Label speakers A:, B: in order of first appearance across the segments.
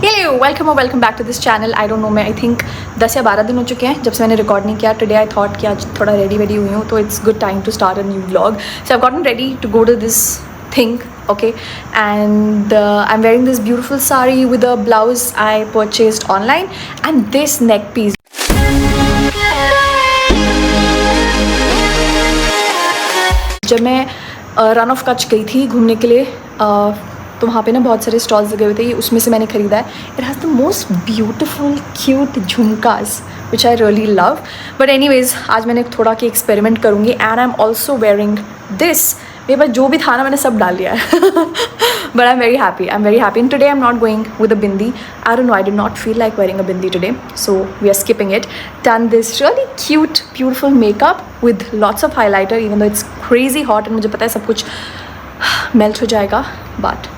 A: Hello welcome back to this channel. I don't know, मैं I think 10 या 12 दिन हो चुके हैं जब से मैंने रिकॉर्ड नहीं किया। टुडे आई थॉट कि आज थोड़ा रेडी हुई हूँ तो it's good time to start a new vlog. So I gotten ready to go to this thing, okay, and I'm wearing this beautiful sari with a blouse I purchased online and this neck piece. जब मैं run of Kutch गई थी घूमने के लिए तो वहाँ पे ना बहुत सारे स्टॉल्स लगे हुए थे, उसमें से मैंने ख़रीदा है। It has the most beautiful cute झुमकास which I really love. But anyways आज मैंने थोड़ा कि एक्सपेरिमेंट करूँगी and I am also wearing this. मेरे पास जो भी था ना मैंने सब डाल लिया है but I am very happy and today I am not going with a bindi. I don't know, I did not feel like wearing a bindi today, so we are skipping it. Done this really cute beautiful makeup with lots of highlighter even though it's crazy hot and मुझे पता है सब कुछ melt हो जाएगा, but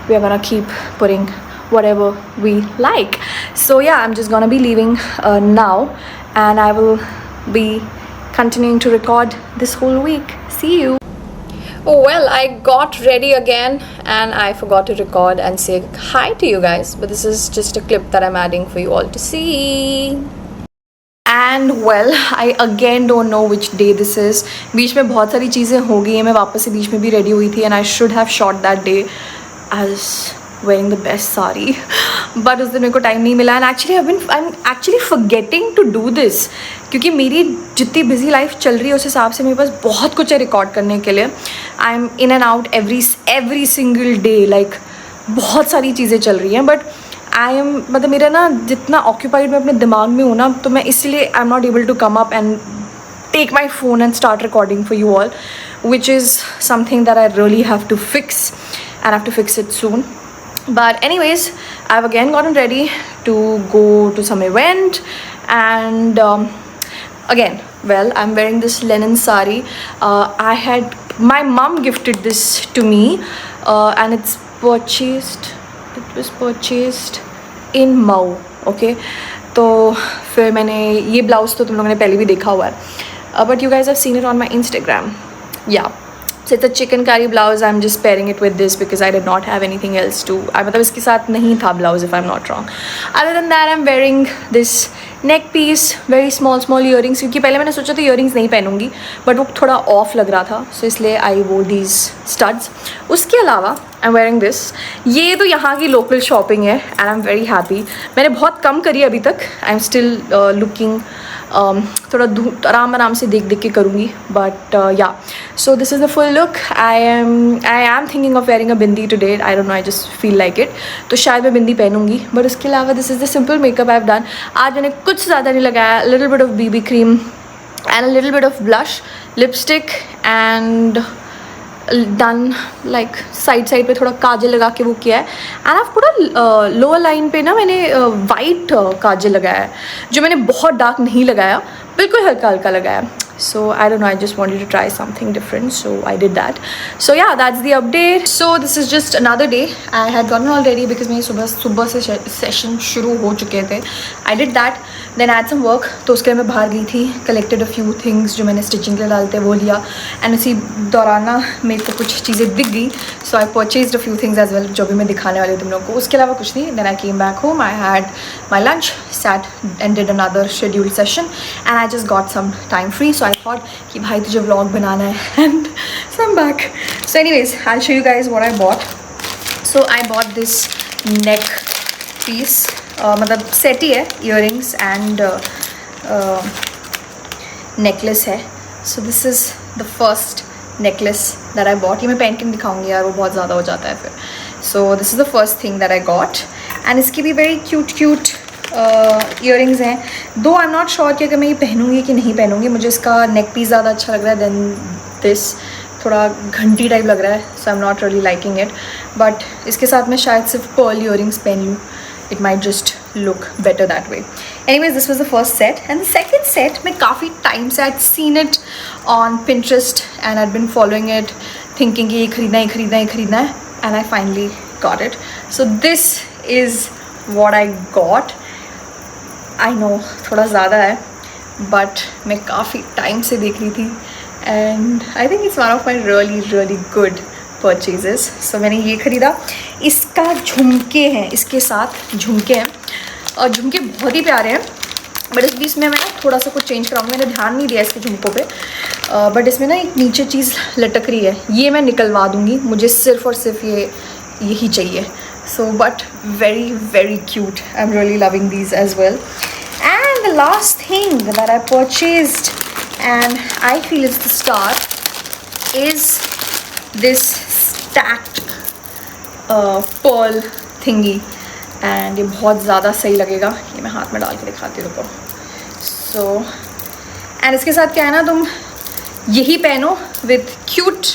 A: we are gonna keep putting whatever we like. So yeah, I'm just gonna be leaving now and I will be continuing to record this whole week. See you. Oh well, I got ready again and I forgot to record and say hi to you guys, but this is just a clip that I'm adding for you all to see. And well, I again don't know which day this is. बीच में बहुत सारी चीज़ें हो गई हैं, मैं वापस से बीच में भी रेडी हुई थी and I should have shot that day as wearing the best sari, but उस दिन मेरे को टाइम नहीं मिला and actually I'm actually forgetting to do this क्योंकि मेरी जितनी बिजी लाइफ चल रही है उस हिसाब से मेरे पास बहुत कुछ है रिकॉर्ड करने के लिए। I am in and out every single day, like बहुत सारी चीज़ें चल रही हैं, बट आई एम मतलब मेरा ना जितना ऑक्यूपाइड मैं अपने दिमाग में हूँ ना, तो मैं इसलिए I am not able to come up and take my phone and start recording for you all, which is something that I really have to fix and I have to fix it soon. But anyways, I've again gotten ready to go to some event and again, well, I'm wearing this linen sari. My mom gifted this to me and it was purchased in Mau, okay? तो फिर मैंने ये blouse तो तुम लोगों ने पहले भी देखा हुआ है, but you guys have seen it on my Instagram. Yeah, so it's a chicken curry blouse. I'm just pairing it with this because I did not have anything else to, मतलब इसके साथ नहीं था blouse if I'm not wrong. Other than that, I'm wearing this neck piece, very small earrings, क्योंकि पहले मैंने सोचा था earrings नहीं पहनूंगी but वो थोड़ा off लग रहा था, so इसलिए I wore these studs. उसके अलावा I'm wearing this. ये तो यहाँ की local shopping है and I'm very happy. मैंने बहुत कम करी अभी तक. I'm still looking थोड़ा आराम से देख के करूँगी, but yeah, so this is the full look. I am thinking of wearing a bindi today. I don't know, I just feel like it. तो शायद मैं बिंदी पहनूंगी, but उसके अलावा this is the simple makeup I've done. आज मैंने कुछ ज़्यादा नहीं लगाया, little bit of BB cream and a little bit of blush, lipstick and done like side पे थोड़ा काजल लगा के वो किया है एंड आप पूरा लोअर लाइन पे ना मैंने वाइट काजल लगाया है, जो मैंने बहुत डार्क नहीं लगाया, बिल्कुल हल्का लगाया। So I don't know, I just wanted to try something different, so I did that. So yeah, that's the update. So this is just another day. I had gotten all ready because मेरी सुबह से session शुरू हो चुके थे. I did that. Then I had some work. तो उसके लिए मैं बाहर गई थी, collected a few things जो मैंने स्टिचिंग के लिए डालते हैं वो लिया and उसी दौरान ना मेरे को कुछ चीज़ें दिख गई, so I purchased a few things as well जो भी मैं दिखाने वाली हूँ तुम लोगों को। उसके अलावा कुछ नहीं। Then I came back home. I had my lunch, sat and did another scheduled session and I just got some time free, so I thought कि भाई तुझे vlog बनाना है and so I'm back. So anyways, I'll show you guys what I bought. So I bought this neck piece, मतलब set ही है, earrings and necklace है. So this is the first necklace that I bought. ये मैं पहन के नहीं दिखाऊंगी यार, वो बहुत ज़्यादा हो जाता है फिर. So this is the first thing that I got and इसकी भी very cute ईयरिंग्स हैं. दो आई एम नॉट श्योर कि अगर मैं ये पहनूंगी कि नहीं पहनूंगी. मुझे इसका नेक पीस ज़्यादा अच्छा लग रहा है देन दिस, थोड़ा घंटी टाइप लग रहा है, so I am not really liking it. But इसके साथ मैं शायद सिर्फ पर्ल ईयरिंग्स पहन लूँ, it might just look better that way. Anyways this was the first set and the second set मैं काफ़ी टाइम से I had seen it on Pinterest and I had been following it thinking कि ये खरीदना है and I finally got it. So this is what I got. I know थोड़ा ज़्यादा है बट मैं काफ़ी टाइम से देख रही थी and I think it's one of my really good purchases. So मैंने ये ख़रीदा. इसका का झुमके हैं, इसके साथ झुमके हैं और झुमके बहुत ही प्यारे हैं। बट इस बीच में मैं थोड़ा सा कुछ चेंज कराऊंगी, मैंने ध्यान नहीं दिया इसके झुमकों पे। बट इसमें ना एक नीचे चीज़ लटक रही है, ये मैं निकलवा दूँगी, मुझे सिर्फ और सिर्फ यही चाहिए। So but very very cute, I am really loving these as well. And the last thing that I purchased and I feel is the star is this stacked pearl thingy and ये बहुत ज़्यादा सही लगेगा। ये मैं हाथ में डाल के दिखाती हूँ, रुको। सो एंड इसके साथ क्या है ना, तुम यही पहनो with cute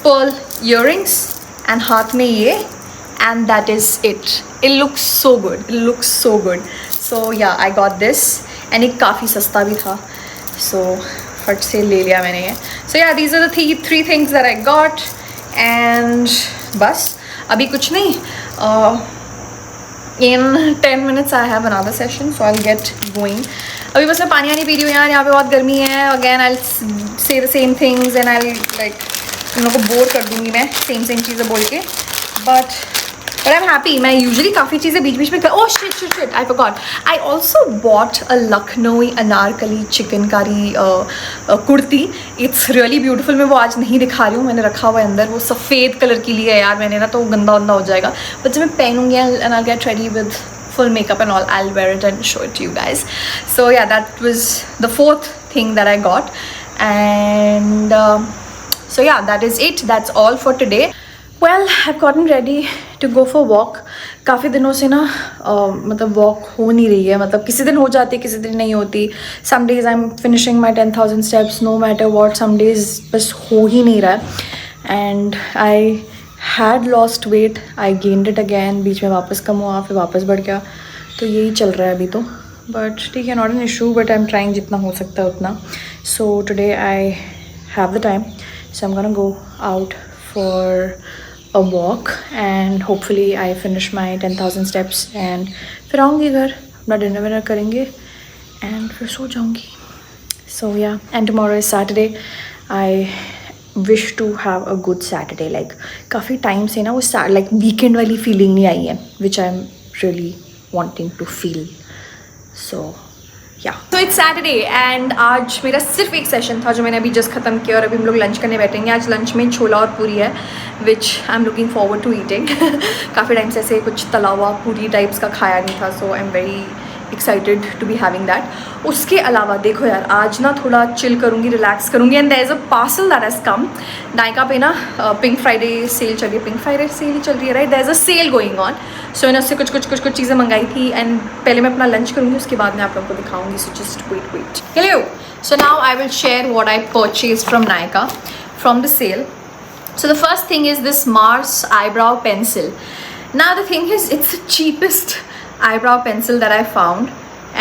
A: pearl earrings and हाथ में ये, and that is it. It looks so good. It looks so good. So yeah, I got this and ये काफ़ी सस्ता भी था, so फट से ले लिया मैंने ये। So yeah these are the three things that I got and बस अभी कुछ नहीं। In 10 minutes I have another session, so I will get going. अभी बस मैं पानी पी रही हूँ यार, यहाँ पे बहुत गर्मी है। अगेन आई से the same things and I like in लोगों को बोर कर दूँगी मैं सेम चीज़ें बोल के। But I am happy. मैं यूजुअली काफ़ी चीज़ें बीच बीच में oh shit I forgot, I also bought a Lucknow Anarkali chikankari kurti. It's really beautiful. मैं वो आज नहीं दिखा रही हूँ, मैंने रखा हुआ है अंदर। वो सफ़ेद कलर की ली है यार मैंने ना, तो गंदा हो जाएगा। बट जब मैं पहनूंगी and I get ready with full makeup and all, I'll wear it and show it to you guys. So yeah, that was the 4th thing that I got. And so yeah, that is it. That's all for today. Well, I've gotten ready to go for walk. काफ़ी दिनों से ना मतलब walk हो नहीं रही है। मतलब किसी दिन हो जाती है, किसी दिन नहीं होती। Some days I'm finishing my 10,000 steps no matter what. Some days बस हो ही नहीं रहा है। And I had lost weight, I gained it again. बीच में वापस कम हुआ, फिर वापस बढ़ गया, तो यही चल रहा है अभी तो। बट ठीक है, not an issue, but I am trying जितना हो सकता है उतना। So today I have the time, so I am gonna go out for a walk and hopefully I finish my 10,000 steps and फिर आऊँगी घर, अपना डिनर करेंगे and फिर सो जाऊँगी। So yeah, and tomorrow is Saturday. I wish to have a good Saturday. Like काफ़ी time से ना वो like weekend वाली feeling नहीं आई है, which I'm really wanting to feel. So yeah, so it's Saturday and आज मेरा सिर्फ एक सेशन था जो मैंने अभी जस्ट ख़त्म किया और अभी हम लोग लंच करने बैठेंगे। आज लंच में छोला और पूरी है, which I'm looking forward to eating. काफ़ी टाइम से ऐसे कुछ तला हुआ पूरी टाइप्स का खाया नहीं था, so I'm very excited to be having that. उसके अलावा देखो यार, आज ना थोड़ा चिल करूँगी, रिलैक्स करूँगी। And there is a parcel that has come. Nykaa पे ना पिंक फ्राइडे सेल चल रही है, पिंक फ्राइडे सेल ही चल रही है right, there is a sale going on. So मैंने उससे कुछ चीज़ें मंगाई थी एंड पहले मैं अपना लंच करूँगी, उसके बाद मैं आप लोगों को दिखाऊँगी। So just wait. Hello, so now I will share what I purchase from Nykaa from the sale. So the first thing is this Mars eyebrow pencil. Now the thing is, it's the cheapest eyebrow pencil that I found.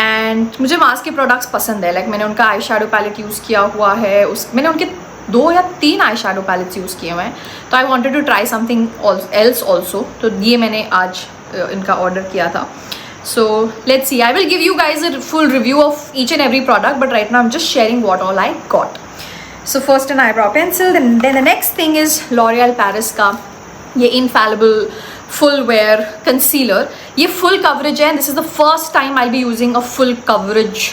A: And मुझे Mars के products पसंद है। Like मैंने उनका eye shadow palette use किया हुआ है, मैंने उनके 2 या 3 आई शेडो पैलेट्स यूज़ किए हुए हैं। तो I wanted to try something else also, तो ये मैंने आज इनका ऑर्डर किया था। So let's see, I will give you guys a full review of each and every product, but right now I'm just sharing what all I got. So first an eyebrow pencil, then the next thing is L'Oreal Paris का ये infallible full wear concealer. ये full coverage है, this is the first time I'll be using a full coverage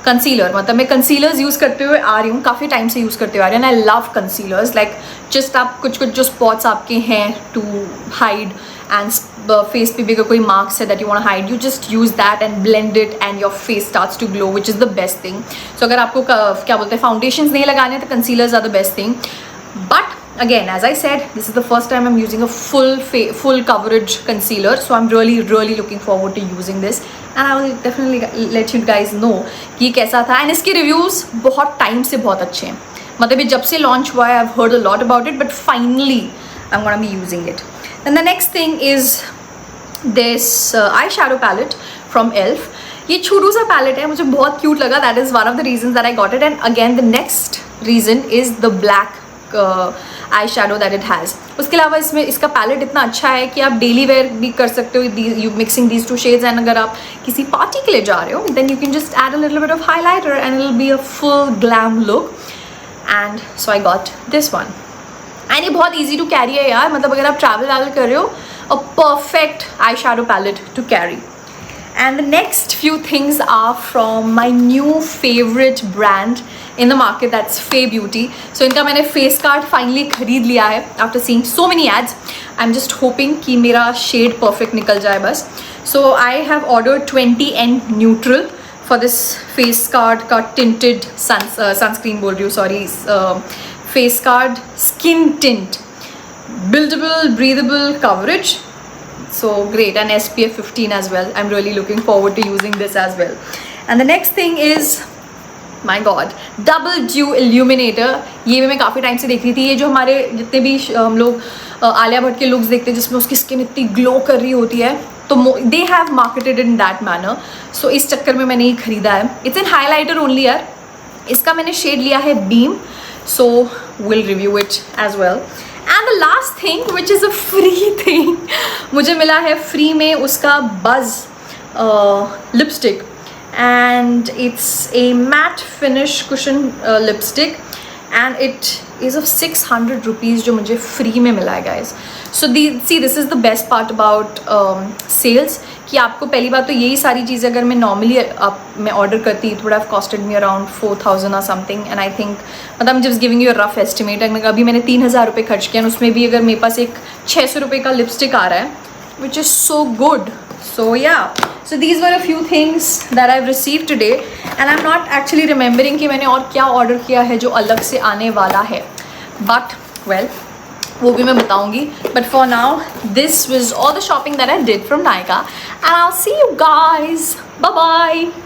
A: concealer. मतलब मैं concealers use करते हुए आ रही हूँ, काफ़ी टाइम से यूज़ करते हुए आ रही हूँ। and I love concealers, like just आप कुछ जो spots आपके हैं to hide and face पे भी अगर कोई marks है that you want to hide, you just use that and blend it and your face starts to glow, which is the best thing. So अगर आपको क्या बोलते हैं foundations नहीं लगाने तो concealers are the best thing. But again, as I said, this is the first time I'm using a full coverage concealer, so I'm really looking forward to using this and I will definitely let you guys know कि कैसा था। and इसके reviews बहुत time से बहुत अच्छे हैं, मतलब ये जब से launch हुआ है I've heard a lot about it, but finally I'm gonna be using it. Then the next thing is this eyeshadow palette from ELF. ये छोटू सा palette है, मुझे बहुत cute लगा, that is one of the reasons that I got it. And again the next reason is the black eyeshadow that it has. उसके अलावा इसमें इसका palette इतना अच्छा है कि आप daily wear भी कर सकते हो, you mixing these two shades, and अगर आप किसी party के लिए जा रहे हो then you can just add a little bit of highlighter and it'll be a full glam look. And so I got this one. And ये बहुत ईजी टू कैरी है यार, मतलब अगर आप ट्रैवल कर रहे हो a perfect eyeshadow palette to carry. And the next few things are from my new favorite brand in the market, that's Fay Beauty. So इनका मैंने face card finally खरीद लिया है after seeing so many ads. I'm just hoping कि मेरा shade perfect निकल जाए बस. So I have ordered 20N Neutral for this face card का tinted sunscreen बोल रही हूँ, sorry, face card skin tint, buildable, breathable coverage. So great, and SPF 15 as well. I'm really looking forward to using this as well. And the next thing is, my God, Double Dew Illuminator. ये भी मैं काफ़ी time से देख रही थी. ये जो हमारे जितने भी हम लोग आलिया भट्ट के लुक्स देखते हैं जिसमें उसकी स्किन इतनी ग्लो कर रही होती है, तो they have marketed in that manner. So इस चक्कर में मैंने ये खरीदा है. It's in highlighter only यार. इसका मैंने शेड लिया है Beam. So we'll review it as well. And the last thing, which is a free thing, मुझे मिला है free में उसका Buzz lipstick, and it's a matte finish cushion lipstick, and it is of 600 rupees जो मुझे free में मिला है guys. So see, this is the best part about sales, कि आपको पहली बात तो यही सारी चीज़ें अगर मैं नॉर्मली मैं ऑर्डर करती it would have costed me around 4,000 or something, and I think मतलब I'm just giving you a rough estimate. अभी मैंने 3,000 रुपये खर्च किया, उसमें भी अगर मेरे पास एक 600 रुपये का लिपस्टिक आ रहा है, which is so good. So yeah, so these were a few things that I've received today, and I'm not actually remembering कि मैंने और क्या ऑर्डर किया है जो अलग से आने वाला है, but well, वो भी मैं बताऊंगी. But for now, this was all the shopping that I did from Nykaa, and I'll see you guys. Bye bye.